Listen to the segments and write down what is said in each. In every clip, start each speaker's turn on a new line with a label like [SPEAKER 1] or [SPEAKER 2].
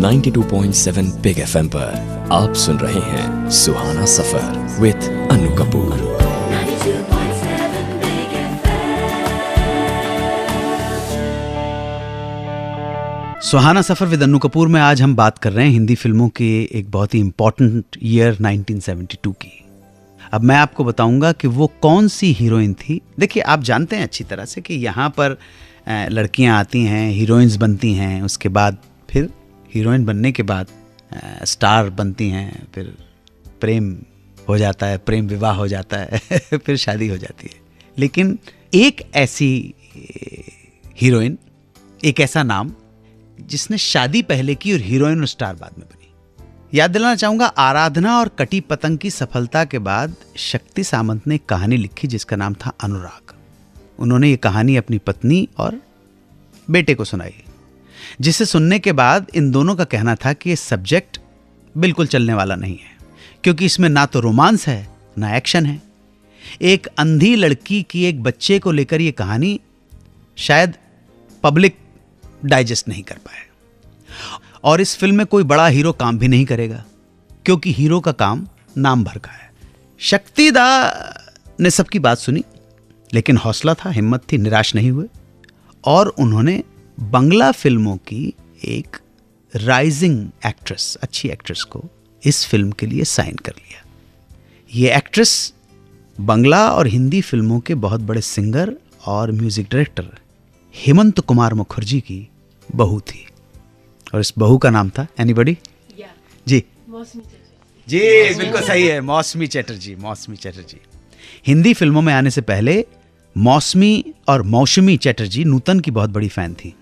[SPEAKER 1] 92.7 big FM पर आप सुन रहे हैं सुहाना सफर विद अनु कपूर।
[SPEAKER 2] सुहाना सफर विद अन्नू कपूर में आज हम बात कर रहे हैं हिंदी फिल्मों के एक बहुत ही इंपॉर्टेंट ईयर 1972 की। अब मैं आपको बताऊंगा कि वो कौन सी हीरोइन थी। देखिए, आप जानते हैं अच्छी तरह से कि यहाँ पर लड़कियाँ आती हैं, हीरोइंस बनती हैं, उसके बाद फिर हीरोइन बनने के बाद स्टार बनती हैं, फिर प्रेम हो जाता है, प्रेम विवाह हो जाता है फिर शादी हो जाती है। लेकिन एक ऐसी हीरोइन, एक ऐसा नाम जिसने शादी पहले की और हीरोइन और स्टार बाद में बनी। याद दिलाना चाहूंगा, आराधना और कटी पतंग की सफलता के बाद शक्ति सामंत ने कहानी लिखी जिसका नाम था अनुराग। उन्होंने ये कहानी अपनी पत्नी और बेटे को सुनाई, जिसे सुनने के बाद इन दोनों का कहना था कि ये सब्जेक्ट बिल्कुल चलने वाला नहीं है, क्योंकि इसमें ना तो रोमांस है ना एक्शन है। एक अंधी लड़की की एक बच्चे को लेकर ये कहानी शायद पब्लिक डाइजेस्ट नहीं कर पाए, और इस फिल्म में कोई बड़ा हीरो काम भी नहीं करेगा, क्योंकि हीरो का काम नाम भर का है। शक्ति दा ने सबकी बात सुनी, लेकिन हौसला था, हिम्मत थी, निराश नहीं हुए, और उन्होंने बंगला फिल्मों की एक राइजिंग एक्ट्रेस, अच्छी एक्ट्रेस को इस फिल्म के लिए साइन कर लिया। ये एक्ट्रेस बंगला और हिंदी फिल्मों के बहुत बड़े सिंगर और म्यूजिक डायरेक्टर हेमंत कुमार मुखर्जी की बहू थी, और इस बहू का नाम था एनीबॉडी? जी,
[SPEAKER 3] मौसमी चटर्जी।
[SPEAKER 2] जी बिल्कुल सही है, मौसमी चटर्जी। मौसमी चटर्जी हिंदी फिल्मों में आने से पहले मौसमी और मौसमी चटर्जी नूतन की बहुत बड़ी फैन थी।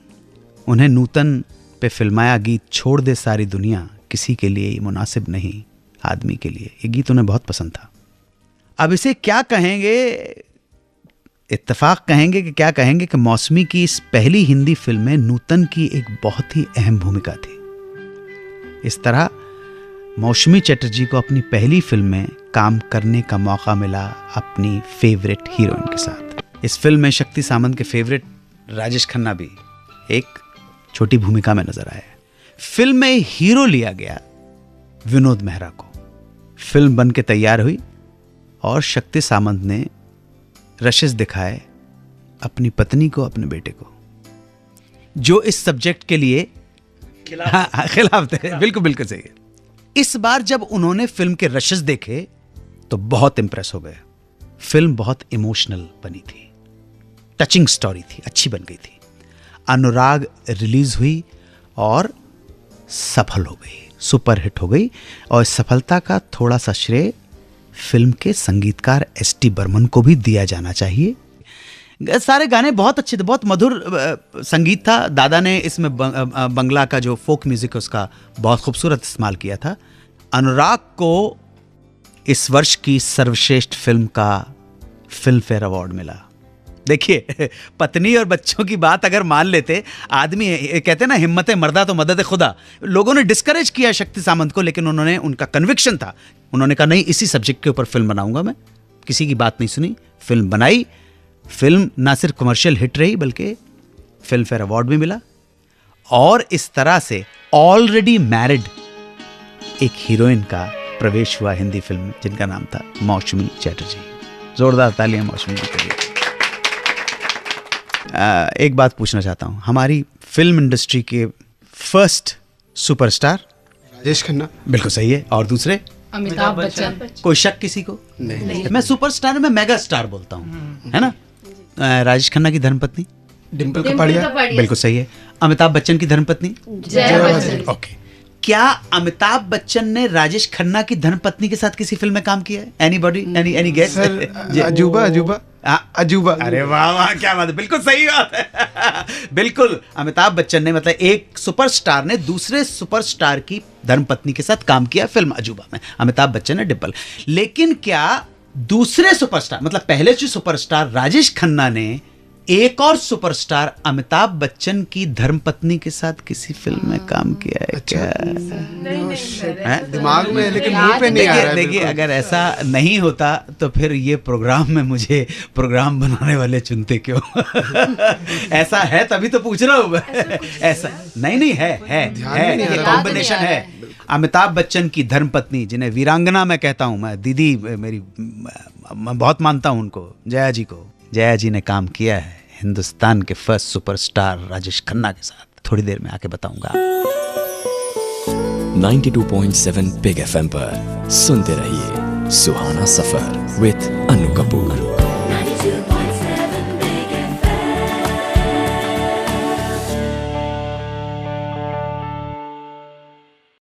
[SPEAKER 2] उन्हें नूतन पे फिल्माया गीत छोड़ दे सारी दुनिया किसी के लिए मुनासिब नहीं आदमी के लिए, ये गीत उन्हें बहुत पसंद था। अब इसे क्या कहेंगे, इत्तेफाक कहेंगे कि क्या कहेंगे कि मौसमी की इस पहली हिंदी फिल्म में नूतन की एक बहुत ही अहम भूमिका थी। इस तरह मौसमी चटर्जी को अपनी पहली फिल्म में काम करने का मौका मिला अपनी फेवरेट हीरोइन के साथ। इस फिल्म में शक्ति सामंत के फेवरेट राजेश खन्ना भी एक छोटी भूमिका में नजर आए। फिल्म में हीरो लिया गया विनोद मेहरा को। फिल्म बन के तैयार हुई और शक्ति सामंत ने रशेस दिखाए अपनी पत्नी को, अपने बेटे को, जो इस सब्जेक्ट के लिए खिलाफ थे। बिल्कुल बिल्कुल सही है। इस बार जब उन्होंने फिल्म के रशेस देखे तो बहुत इंप्रेस हो गए। फिल्म बहुत इमोशनल बनी थी, टचिंग स्टोरी थी, अच्छी बन गई थी। अनुराग रिलीज हुई और सफल हो गई, सुपर हिट हो गई, और इस सफलता का थोड़ा सा श्रेय फिल्म के संगीतकार एस.टी. बर्मन को भी दिया जाना चाहिए। सारे गाने बहुत अच्छे थे, बहुत मधुर संगीत था। दादा ने इसमें बंगला का जो फोक म्यूजिक है उसका बहुत खूबसूरत इस्तेमाल किया था। अनुराग को इस वर्ष की सर्वश्रेष्ठ फिल्म का फिल्म फेयर अवार्ड मिला। देखिए, पत्नी और बच्चों की बात अगर मान लेते आदमी, कहते ना हिम्मत मर्दा तो मदद खुदा। लोगों ने डिस्करेज किया शक्ति सामंत को, लेकिन उन्होंने, उनका कन्विक्शन था, उन्होंने कहा नहीं, इसी सब्जेक्ट के ऊपर फिल्म बनाऊंगा मैं। किसी की बात नहीं सुनी, फिल्म बनाई। फिल्म ना सिर्फ कमर्शियल हिट रही बल्कि फिल्म फेयर अवार्ड भी मिला। और इस तरह से ऑलरेडी मैरिड एक हीरोइन का प्रवेश हुआ हिंदी फिल्म, जिनका नाम था मौसमी चटर्जी। जोरदार तालियां मौसमी जी के लिए। एक बात पूछना चाहता हूं, हमारी फिल्म इंडस्ट्री के फर्स्ट सुपरस्टार
[SPEAKER 4] राजेश खन्ना।
[SPEAKER 2] बिल्कुल सही है। और दूसरे?
[SPEAKER 3] अमिताभ बच्चन।
[SPEAKER 2] कोई शक किसी को? नहीं। मैं सुपरस्टार में मेगा स्टार बोलता हूं, है ना। राजेश खन्ना की धर्मपत्नी
[SPEAKER 4] डिम्पल कपाड़िया।
[SPEAKER 2] बिल्कुल सही है। अमिताभ बच्चन की धर्मपत्नी
[SPEAKER 3] जया बच्चन।
[SPEAKER 2] ओके। क्या अमिताभ बच्चन ने राजेश खन्ना की धर्मपत्नी के साथ किसी फिल्म में काम किया है? Anybody, any guess?
[SPEAKER 4] Ajooba Ajooba अजूबा।
[SPEAKER 2] अरे वाह वाह, क्या बात है, बिल्कुल सही बात है। बिल्कुल, अमिताभ बच्चन ने, मतलब एक सुपरस्टार ने दूसरे सुपरस्टार की धर्मपत्नी के साथ काम किया फिल्म अजूबा में। अमिताभ बच्चन ने डिम्पल। लेकिन क्या दूसरे सुपरस्टार, मतलब पहले जो सुपरस्टार राजेश खन्ना ने एक और सुपरस्टार अमिताभ बच्चन की धर्मपत्नी के साथ किसी फिल्म में काम किया है क्या? हैं?
[SPEAKER 4] दिमाग में है, लेकिन मुंह पे नहीं आ रहा है।
[SPEAKER 2] देखिए,
[SPEAKER 4] बिल्कुल।
[SPEAKER 2] अगर ऐसा नहीं होता तो फिर ये प्रोग्राम में मुझे प्रोग्राम बनाने वाले चुनते क्यों? ऐसा है तभी तो पूछ रहा हूँ मैं। ऐसा नहीं है
[SPEAKER 4] ध्यान में नहीं आ
[SPEAKER 2] ये
[SPEAKER 4] रहा।
[SPEAKER 2] कॉम्बिनेशन है। अमिताभ बच्चन की धर्मपत्नी, जिन्हें वीरांगना मैं कहता हूँ, मैं दीदी मेरी, मैं बहुत मानता हूँ उनको, जया जी को। जया जी ने काम किया है हिंदुस्तान के फर्स्ट सुपरस्टार राजेश खन्ना के साथ। थोड़ी देर में आके बताऊंगा।
[SPEAKER 1] 92.7 बिग FM पर सुनते रहिए सुहाना सफर विद अनु कपूर।